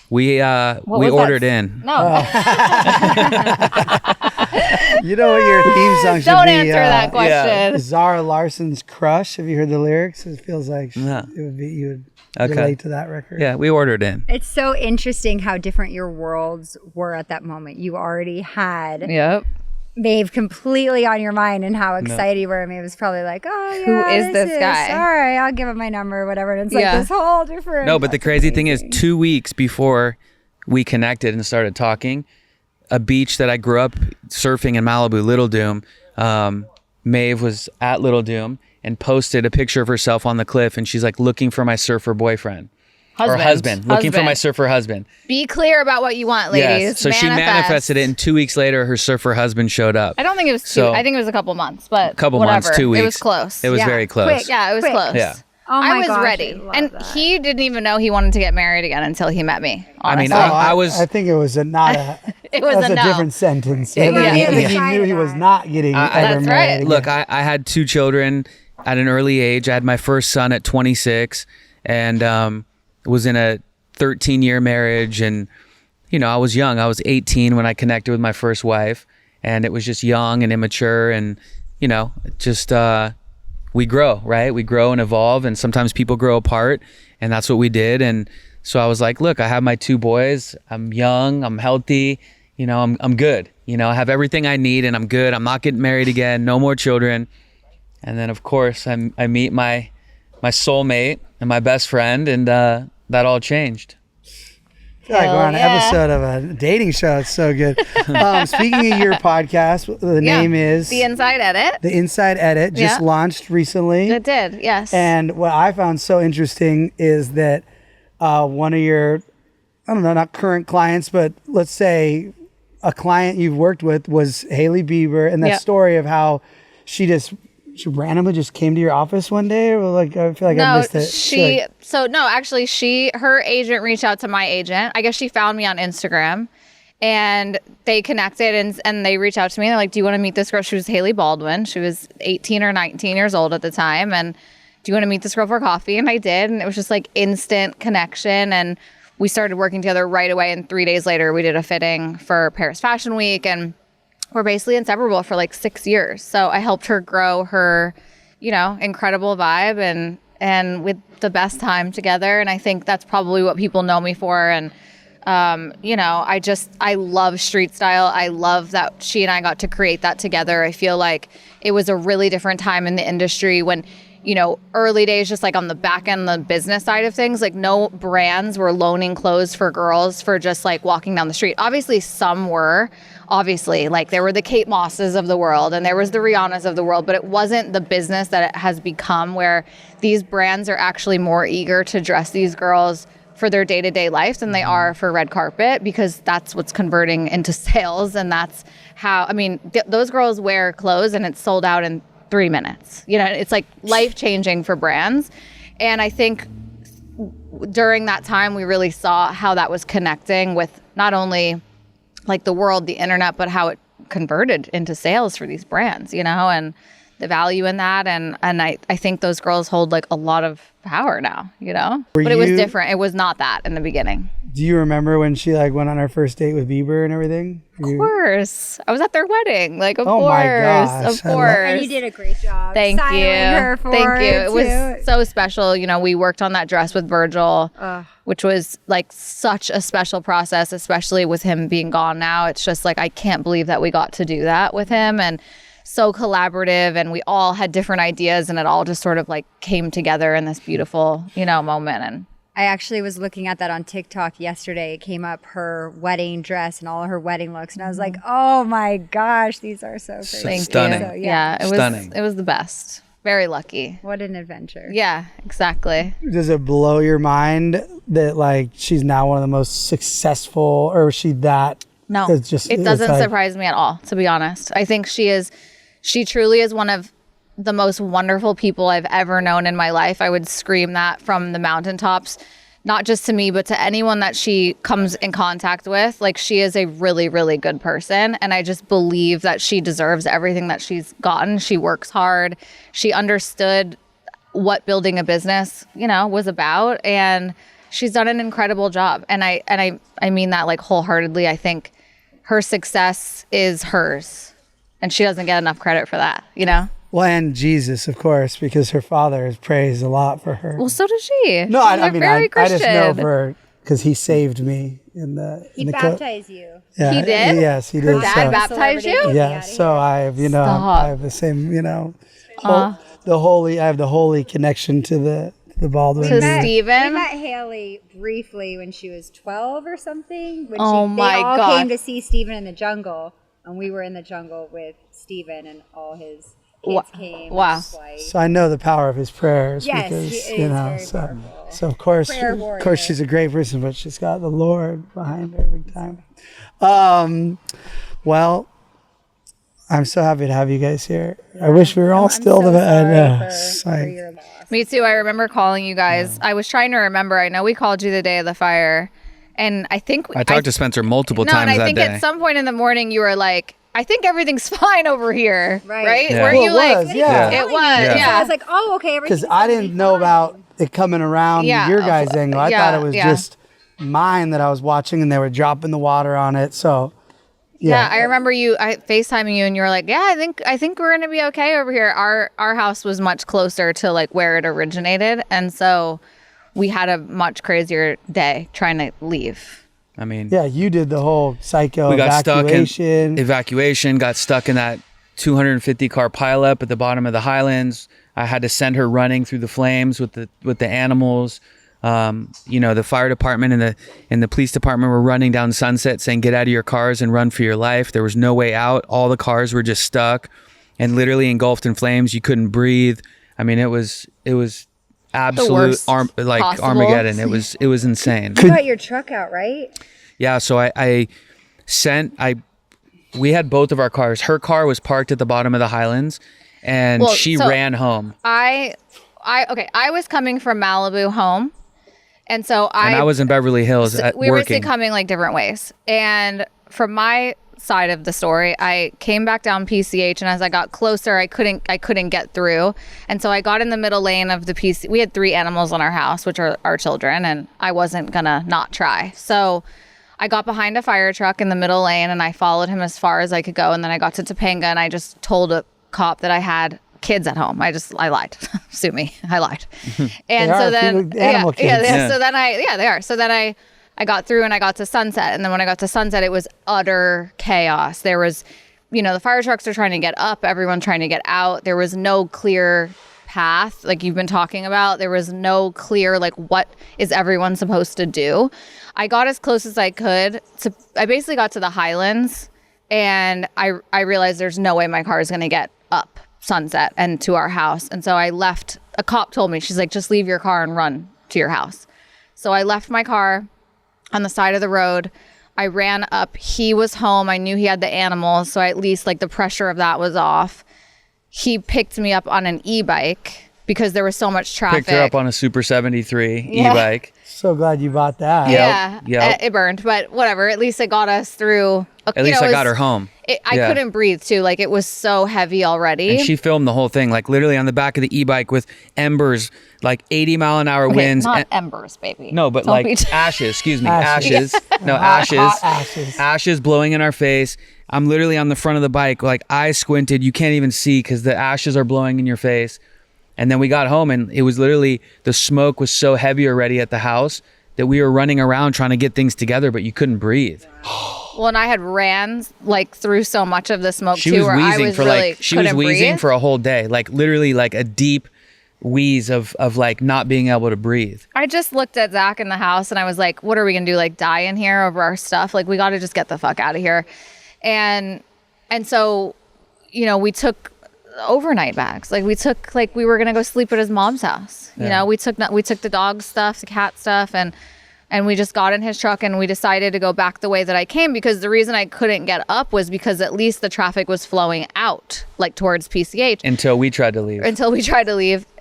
We ordered in. No. You know what your theme song should Don't be? answer that question. Zara Larson's Crush. Have you heard the lyrics? It feels like No. it would be, you would Okay. relate to that record. Yeah, we ordered in. It's so interesting how different your worlds were at that moment. You already had Yep. Maeve completely on your mind, and how excited you were. Maeve was probably like, "Oh, yeah, Who is this guy? All right, I'll give him my number or whatever." And it's like this whole different. No, but the crazy thing is, 2 weeks before we connected and started talking, a beach that I grew up surfing in Malibu, Little Doom, Maeve was at Little Doom and posted a picture of herself on the cliff, and she's like, looking for my surfer boyfriend. Or husband. Looking for my surfer husband. Be clear about what you want, ladies. Yes. So she manifested it, and 2 weeks later, her surfer husband showed up. I don't think it was 2. So- I think it was a couple months, but Couple whatever. months, 2 weeks. It was close. It was very close. Quick. Yeah, it was Quick. close. Yeah. Oh my I was gosh, ready, I love and that. he didn't even know he wanted to get married again until he met me. I mean, honestly. I was. I think it was It was that's a a no. different sentence. Yeah. I think he Yeah. knew he was not getting ever That's married. right. again. Look, I had 2 children at an early age. I had my first son at 26, and was in a 13-year marriage. And, I was young. I was 18 when I connected with my first wife, and it was just young and immature. And, just we grow, right? We grow and evolve, and sometimes people grow apart, and that's what we did. And so I was like, look, I have my 2 boys. I'm young. I'm healthy. I'm good. I have everything I need, and I'm good. I'm not getting married again. No more children. And then, of course, I meet my soulmate and my best friend, and that all changed. I feel like we're on an episode of a dating show. It's so good. Speaking of your podcast, the name is The Inside Edit. The Inside Edit. Just launched recently. It did, yes. And what I found so interesting is that one of your, I don't know, not current clients, but let's say a client you've worked with was Hailey Bieber, and that story of how she just she randomly just came to your office one day, or like I feel like I missed it. Her agent reached out to my agent. I guess she found me on Instagram, and they connected and they reached out to me. They're like, "Do you want to meet this girl?" She was Hailey Baldwin. She was 18 or 19 years old at the time, and do you want to meet this girl for coffee? And I did, and it was just like instant connection, and we started working together right away. And 3 days later, we did a fitting for Paris Fashion Week, and we're basically inseparable for like 6 years. So I helped her grow her, incredible vibe and with the best time together. And I think that's probably what people know me for. And, I love street style. I love that she and I got to create that together. I feel like it was a really different time in the industry when, early days, just like on the back end, the business side of things, like no brands were loaning clothes for girls for just like walking down the street. Obviously some were, like there were the Kate Mosses of the world and there was the Rihannas of the world, but it wasn't the business that it has become, where these brands are actually more eager to dress these girls for their day-to-day life than they are for red carpet, because that's what's converting into sales. And that's how, those girls wear clothes and it's sold out in 3 minutes. It's like life-changing for brands. And I think during that time, we really saw how that was connecting with not only like the world, the internet, but how it converted into sales for these brands, and the value in that. And I think those girls hold like a lot of power now, but it was different. It was not that in the beginning. Do you remember when she like went on her first date with Bieber and everything? Of course. I was at their wedding. Like, of Oh course. my gosh, Of course. And you did a great job. Thank styling you. her for Thank you. It was too. so special. We worked on that dress with Virgil, which was like such a special process, especially with him being gone now. It's just like, I can't believe that we got to do that with him. And so collaborative, and we all had different ideas, and it all just sort of like came together in this beautiful, moment. And I actually was looking at that on TikTok yesterday. It came up, her wedding dress and all of her wedding looks. And I was like, oh my gosh, these are so crazy. Thank stunning. you. So, Yeah, it Stunning. was. It was the best. Very lucky. What an adventure. Yeah, exactly. Does it blow your mind that like she's now one of the most successful, or is she that? No, It's just- it it's doesn't like- surprise me at all, to be honest. I think she truly is one of the most wonderful people I've ever known in my life. I would scream that from the mountaintops, not just to me, but to anyone that she comes in contact with. Like, she is a really, really good person. And I just believe that she deserves everything that she's gotten. She works hard. She understood what building a business, was about. And she's done an incredible job. And I mean that like wholeheartedly. I think her success is hers, and she doesn't get enough credit for that, Well, and Jesus, of course, because her father has praised a lot for her. Well, so does she. No, She's I mean, very I just know Christian. because he saved me in the. He in the baptized you. Yeah, He did? Yes, he Her did. dad so, baptized you? yeah, so I have, Stop. I have the same, the holy. I have the holy connection to the Baldwin. To We Steven? met Hailey briefly when she was 12 or something. When Oh they my all God. came to see Steven in the jungle, and we were in the jungle with Steven, and all his kids came. Wow. It was like- So I know the power of his prayers Yes, because he is very so powerful. so of course Prayer warrior. she's a great person, but she's got the Lord behind her every time. Well, I'm so happy to have you guys here. I wish we were all I'm still so the sorry for your loss. Me too. I remember calling you guys. I was trying to remember. I know we called you the day of the fire. And I think I talked to Spencer multiple No, times and I that think day. at some point in the morning you were like, I think everything's fine over here. Right? Yeah. Were Well, you it like, was, yeah. it was, Yeah. yeah. I was like, oh, okay. because I didn't know about it coming around Yeah, your guys' angle. I thought it was yeah. just mine that I was watching, and they were dropping the water on it. So Yeah, I remember I FaceTiming you and you were like, yeah, I think we're gonna be okay over here. Our house was much closer to like where it originated, and so we had a much crazier day trying to leave. I mean, yeah, you did the whole psycho we got evacuation. got stuck in that 250 car pileup at the bottom of the Highlands. I had to send her running through the flames with the animals. The fire department and the police department were running down Sunset saying, get out of your cars and run for your life. There was no way out. All the cars were just stuck and literally engulfed in flames. You couldn't breathe. I mean, it was absolute worst like possible. Armageddon. It was insane. You got your truck out, right? Yeah, so we had both of our cars. Her car was parked at the bottom of the Highlands, and Well, she so ran home. I was coming from Malibu home. And so And I was in Beverly Hills we were basically working. coming like different ways. And from my side of the story, I came back down PCH, and as I got closer, I couldn't get through. And so I got in the middle lane of the PC. We had 3 animals in our house, which are our children, and I wasn't gonna not try. So I got behind a fire truck in the middle lane, and I followed him as far as I could go. And then I got to Topanga, and I just told a cop that I had kids at home. I lied. Sue me. I lied. And They so are then, animal kids. Yeah. So then they are. So then I got through and I got to Sunset. And then when I got to Sunset, it was utter chaos. There was, the fire trucks are trying to get up, everyone trying to get out. There was no clear path, like you've been talking about. There was no clear, like, what is everyone supposed to do? I got as close as I could. I basically got to the Highlands, and I realized there's no way my car is going to get up Sunset and to our house. And so I left. A cop told me, she's like, just leave your car and run to your house. So I left my car on the side of the road. I ran up. He was home. I knew he had the animals, so at least like the pressure of that was off. He picked me up on an e-bike because there was so much traffic. Picked her up on a Super 73 e-bike. So glad you bought that. Yeah, it burned, but whatever. At least it got us through. At least I got her home. I couldn't breathe too. Like, it was so heavy already. And she filmed the whole thing, like literally on the back of the e-bike with embers, like 80-mile-an-hour winds. Not embers, baby. No, but Don't like ashes. Excuse me, Ashes. ashes. No, Hot ashes. ashes. Ashes blowing in our face. I'm literally on the front of the bike, like eyes squinted. You can't even see because the ashes are blowing in your face. And then we got home, and it was literally, the smoke was so heavy already at the house that we were running around trying to get things together, but you couldn't breathe. Well, and I had ran like through so much of the smoke She too, was where I wheezing was for really like she was couldn't wheezing breathe. for a whole day, like literally like a deep wheeze of like not being able to breathe. I just looked at Zach in the house, and I was like, what are we gonna do? Like, die in here over our stuff? Like, we got to just get the fuck out of here. And so, we took overnight bags. Like, we were gonna go sleep at his mom's house. Yeah. We took the dog stuff, the cat stuff, and we just got in his truck, and we decided to go back the way that I came, because the reason I couldn't get up was because at least the traffic was flowing out, like towards PCH. Until we tried to leave.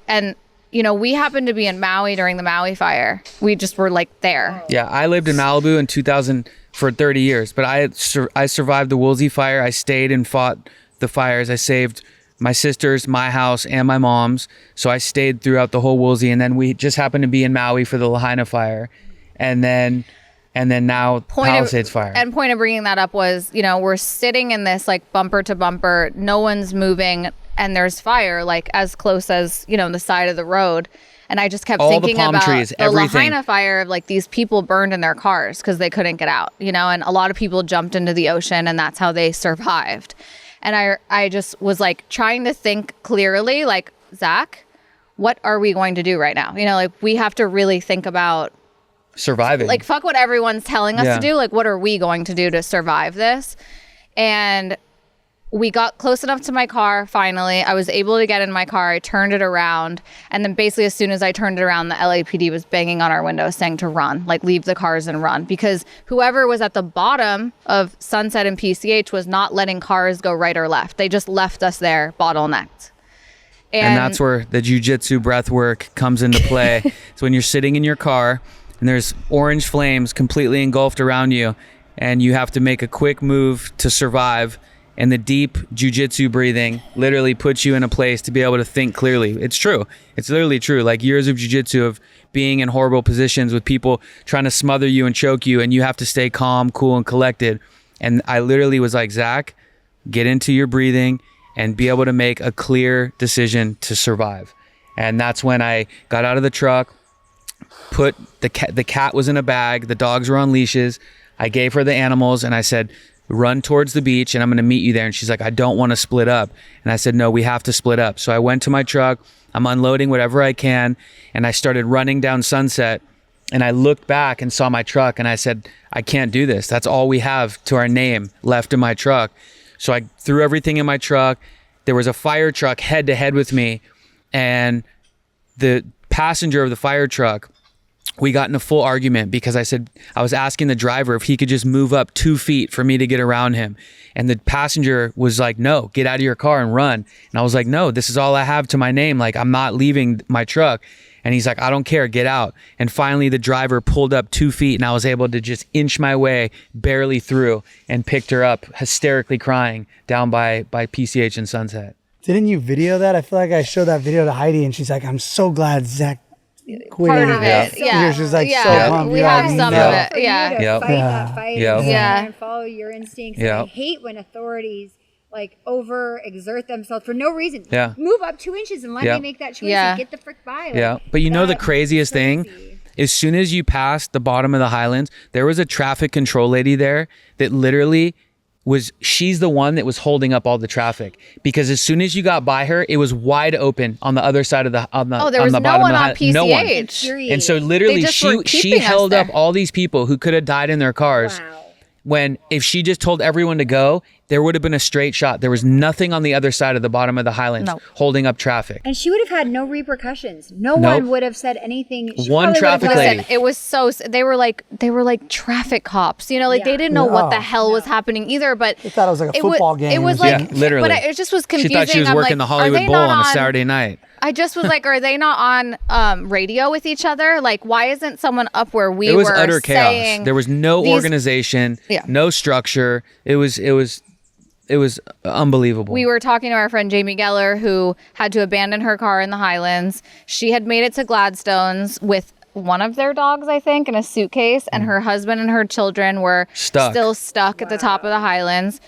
And, we happened to be in Maui during the Maui fire. We just were like there. Yeah, I lived in Malibu in 2000 for 30 years, but I survived the Woolsey fire. I stayed and fought the fires. I saved my sister's, my house, and my mom's. So I stayed throughout the whole Woolsey, and then we just happened to be in Maui for the Lahaina fire. And then now Palisades Fire. And point of bringing that up was, we're sitting in this like bumper to bumper, no one's moving, and there's fire like as close as, the side of the road. And I just kept All the thinking palm about trees, the everything. Lahaina fire of like these people burned in their cars because they couldn't get out, and a lot of people jumped into the ocean, and that's how they survived. And I just was like trying to think clearly, like, Zach, what are we going to do right now? Like, we have to really think about surviving. like, fuck what everyone's telling us Yeah. to do. Like, what are we going to do to survive this? And we got close enough to my car. Finally, I was able to get in my car. I turned it around. And then basically as soon as I turned it around, the LAPD was banging on our window saying to run, like, leave the cars and run, because whoever was at the bottom of Sunset and PCH was not letting cars go right or left. They just left us there bottlenecked. And that's where the jujitsu breath work comes into play. It's when you're sitting in your car and there's orange flames completely engulfed around you, and you have to make a quick move to survive. And the deep jujitsu breathing literally puts you in a place to be able to think clearly. It's true. It's literally true. Like, years of jujitsu of being in horrible positions with people trying to smother you and choke you, and you have to stay calm, cool, and collected. And I literally was like, Zach, get into your breathing and be able to make a clear decision to survive. And that's when I got out of the truck, put the cat was in a bag, the dogs were on leashes. I gave her the animals, and I said, run towards the beach, and I'm going to meet you there. And she's like, I don't want to split up. And I said, no, we have to split up. So I went to my truck, I'm unloading whatever I can, and I started running down Sunset, and I looked back and saw my truck, and I said, I can't do this. That's all we have to our name left in my truck. So I threw everything in my truck. There was a fire truck head to head with me, and the passenger of the fire truck we got in a full argument because I was asking the driver if he could just move up 2 feet for me to get around him. And the passenger was like, no, get out of your car and run. And I was like, no, this is all I have to my name. Like, I'm not leaving my truck. And he's like, I don't care, get out. And finally the driver pulled up 2 feet and I was able to just inch my way barely through and picked her up hysterically crying down by PCH and Sunset. Didn't you video that? I feel like I showed that video to Heidi and she's like, I'm so glad Zach quit. Part of it, yeah. She's like, yeah. so pumped. We Yeah, have I some know. of it. For you Yeah. to Yep. fight that fight Yep. and follow your instincts. And I Yep. hate when authorities like overexert themselves for no reason. Yeah. Move up 2 inches and let Yep. me make that choice Yeah. and get the frick by. Like, Yeah. But you know the that's craziest thing? crazy. As soon as you passed the bottom of the Highlands, there was a traffic control lady there that literally she's the one that was holding up all the traffic, because as soon as you got by her, it was wide open on the other side of the There was the no bottom one of the on PCH. no one. Infuriating. And so literally They just were she keeping us held up there. all these people who could have died in their cars. Wow. When if she just told everyone to go, there would have been a straight shot. There was nothing on the other side of the bottom of the Highlands No. holding up traffic. And she would have had no repercussions. No Nope. one would have said anything. She One probably would have traffic been lady. Listen, it was so they were like traffic cops, you know, like Yeah. they didn't know what the No. hell was happening either. But They thought it was like a it wa- football game It or was something. like, Yeah, literally. but it just was She confusing. thought she was I'm working like, the are Hollywood they Bowl not on a Saturday night. I just was like, are they not on radio with each other? Like, why isn't someone up where we It was were utter chaos. saying There was no these- organization, Yeah. no structure. It was unbelievable. We were talking to our friend Jamie Geller, who had to abandon her car in the Highlands. She had made it to Gladstone's with one of their dogs, I think, in a suitcase, and her husband and her children were still stuck at the top of the Highlands.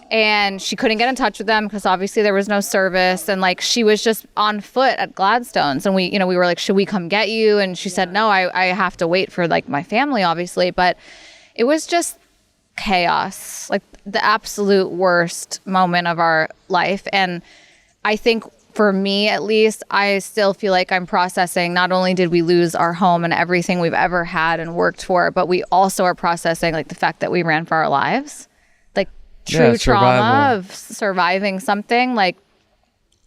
And she couldn't get in touch with them because obviously there was no service, and like she was just on foot at Gladstone's, and we were like, should we come get you? And she said, no, I have to wait for like my family, obviously. But it was just chaos, like the absolute worst moment of our life. And I think for me, at least, I still feel like I'm processing. Not only did we lose our home and everything we've ever had and worked for, but we also are processing like the fact that we ran for our lives. Like true trauma of surviving something like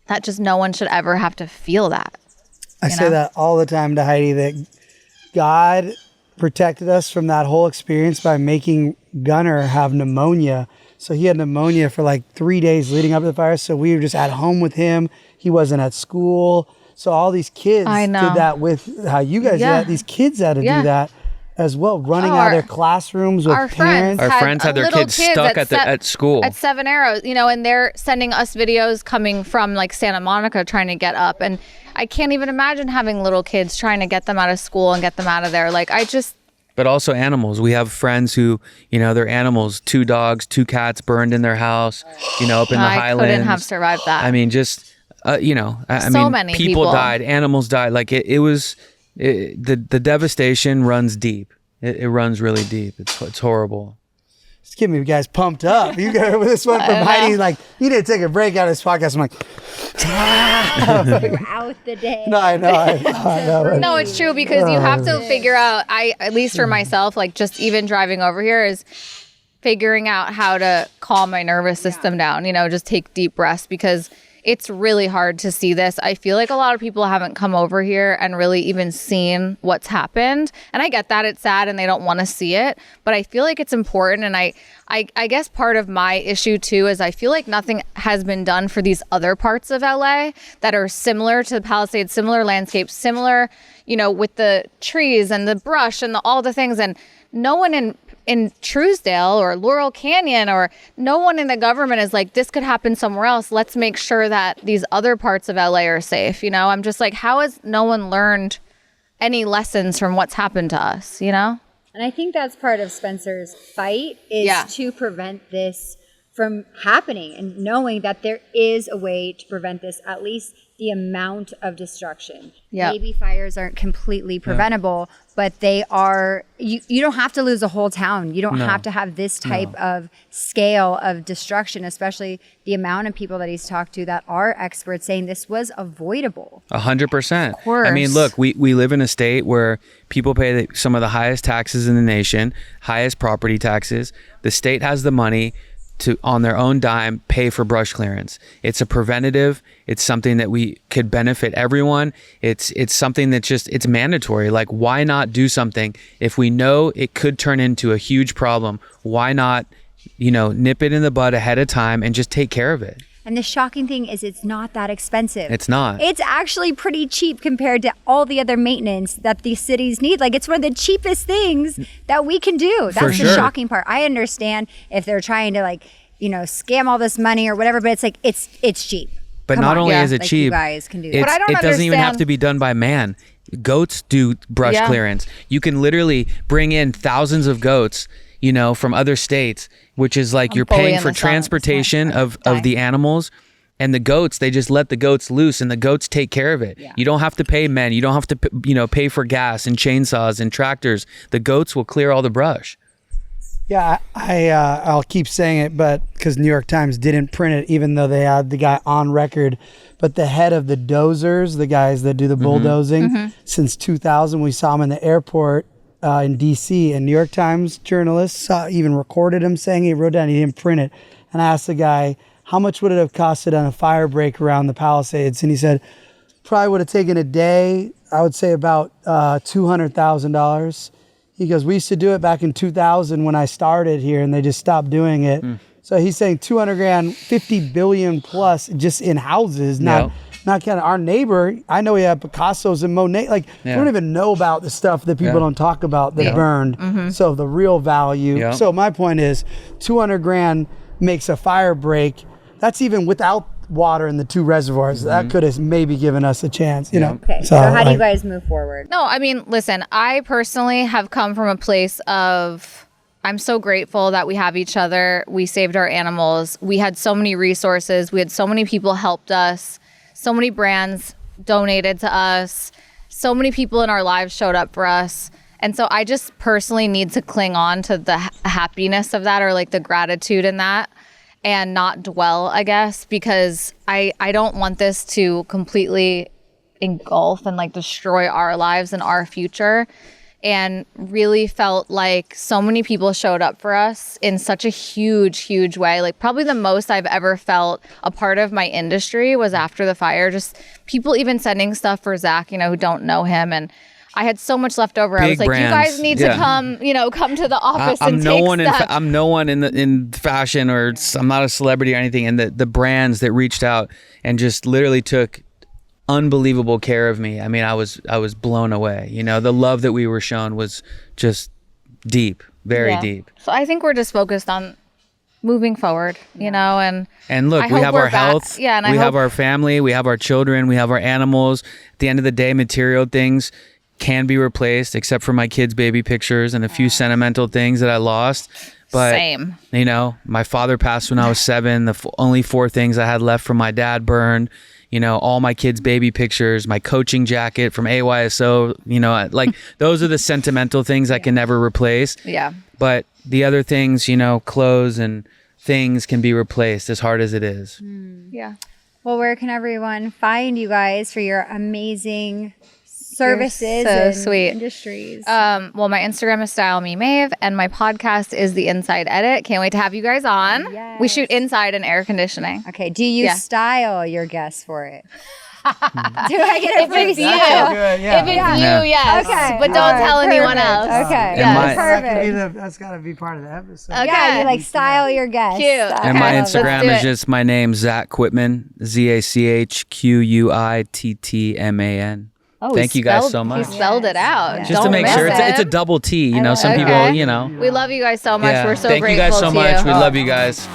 that. Just no one should ever have to feel that. I say that all the time to Heidi, that God protected us from that whole experience by making Gunner have pneumonia. So he had pneumonia for like 3 days leading up to the fire. So we were just at home with him. He wasn't at school. So all these kids I know. did that with how you guys did Yeah. that. These kids had to Yeah. do that as well, running Oh, out of our- their classrooms with Our parents. friends had their little kids stuck at school. at Seven Arrows, you know, and they're sending us videos coming from like Santa Monica trying to get up, and I can't even imagine having little kids trying to get them out of school and get them out of there. Like But also animals. We have friends who, they're animals. 2 dogs, 2 cats burned in their house, up in the Highlands. I couldn't have survived that. I mean, just, Many people died, animals died. Like the devastation runs deep. It runs really deep. It's horrible. Just get me guys pumped up. You got with this one from Heidi, like, you need to take a break out of this podcast. I'm like, You were out the day. no, I know. No, it's true, because you have to figure out, at least for myself, like just even driving over here is figuring out how to calm my nervous system down, just take deep breaths, because it's really hard to see this. I feel like a lot of people haven't come over here and really even seen what's happened. And I get that it's sad and they don't want to see it, but I feel like it's important. And I guess part of my issue too is I feel like nothing has been done for these other parts of LA that are similar to the Palisades, similar landscapes, similar, with the trees and the brush and all the things. And no one in Truesdale or Laurel Canyon, or no one in the government is like, this could happen somewhere else. Let's make sure that these other parts of LA are safe. I'm just like, how has no one learned any lessons from what's happened to us, And I think that's part of Spencer's fight is to prevent this from happening, and knowing that there is a way to prevent this, at least the amount of destruction. Yep. Maybe fires aren't completely preventable, but they are, you don't have to lose a whole town. You don't have to have this type of scale of destruction, especially the amount of people that he's talked to that are experts saying this was avoidable. 100%. course. I mean, look, we live in a state where people pay some of the highest taxes in the nation, highest property taxes. The state has the money to on their own dime pay for brush clearance. It's a preventative. It's something that we could benefit everyone. It's something that's just, it's mandatory. Like, why not do something if we know it could turn into a huge problem? Why not, nip it in the bud ahead of time and just take care of it? And the shocking thing is it's not that expensive. It's not. It's actually pretty cheap compared to all the other maintenance that these cities need. Like, it's one of the cheapest things that we can do. That's the shocking part. I understand if they're trying to scam all this money or whatever, but it's like, it's cheap. But not only is it cheap, you guys can do that. But I don't it doesn't even have understand- to be done by man. Goats do brush clearance. You can literally bring in thousands of goats, from other states, which is like you're fully paying in for the zone. transportation of the animals. And the goats, they just let the goats loose and the goats take care of it. Yeah. You don't have to pay men. You don't have to, pay for gas and chainsaws and tractors. The goats will clear all the brush. Yeah, I'll keep saying it, but because New York Times didn't print it, even though they had the guy on record, but the head of the dozers, the guys that do the bulldozing, since 2000, we saw him in the airport in DC, and New York Times journalists even recorded him saying he wrote down, he didn't print it. And I asked the guy, how much would it have costed on a fire break around the Palisades? And he said, probably would have taken a day. I would say about $200,000. He goes, we used to do it back in 2000 when I started here, and they just stopped doing it. So he's saying 200 grand, 50 billion plus just in houses, not kind of our neighbor. I know we have Picasso's and Monet. Like, we don't even know about the stuff that people don't talk about that burned. So the real value. So my point is 200 grand makes a fire break. That's even without water in the two reservoirs. That could have maybe given us a chance, Okay, so how do you guys move forward? No, I mean, listen, I personally have come from a place of, I'm so grateful that we have each other. We saved our animals. We had so many resources. We had so many people helped us. So many brands donated to us. So many people in our lives showed up for us. And so I just personally need to cling on to the happiness of that, or like the gratitude in that, and not dwell, I guess, because I don't want this to completely engulf and like destroy our lives and our future. And really felt like so many people showed up for us in such a huge way. Like, probably the most I've ever felt a part of my industry was after the fire. Just people even sending stuff for Zach, who don't know him. And I had so much left over. I was like, brands. you guys need to come, come to the office and take stuff. I'm no one in fashion, or I'm not a celebrity or anything. And the brands that reached out and just literally took unbelievable care of me. I mean, I was blown away. The love that we were shown was just deep, very deep. So I think we're just focused on moving forward, and look, we have our health, we have our family, we have our children, we have our animals. At the end of the day, material things can be replaced, except for my kids' baby pictures and a few sentimental things that I lost. But same. My father passed when I was 7. The only 4 things I had left from my dad burned. All my kids' baby pictures, my coaching jacket from AYSO, like those are the sentimental things I can never replace. Yeah. But the other things, clothes and things can be replaced, as hard as it is. Yeah. Well, where can everyone find you guys for your amazing services so and sweet. Industries? Well, my Instagram is StyleMeMaeve, and my podcast is The Inside Edit. Can't wait to have you guys on. Yes. We shoot inside in air conditioning. Okay, do you style your guests for it? Do I get a If free it's you, style? if it's you, yes. Okay. But don't All right, tell anyone perfect. else. Okay. Yes. Perfect. That's got to be part of the episode. Okay. Yeah, you like style your guests. Cute. And my Okay, let's Instagram do is it. just my name, Zach Quittman, ZachQuittman. Oh, Thank you guys so much. He spelled it out. Yes. Just to Don't make sure miss it's a it. double T. Some Okay. people, We love you guys so much. Yeah. We're so Thank grateful you guys so to much. you. We love you guys.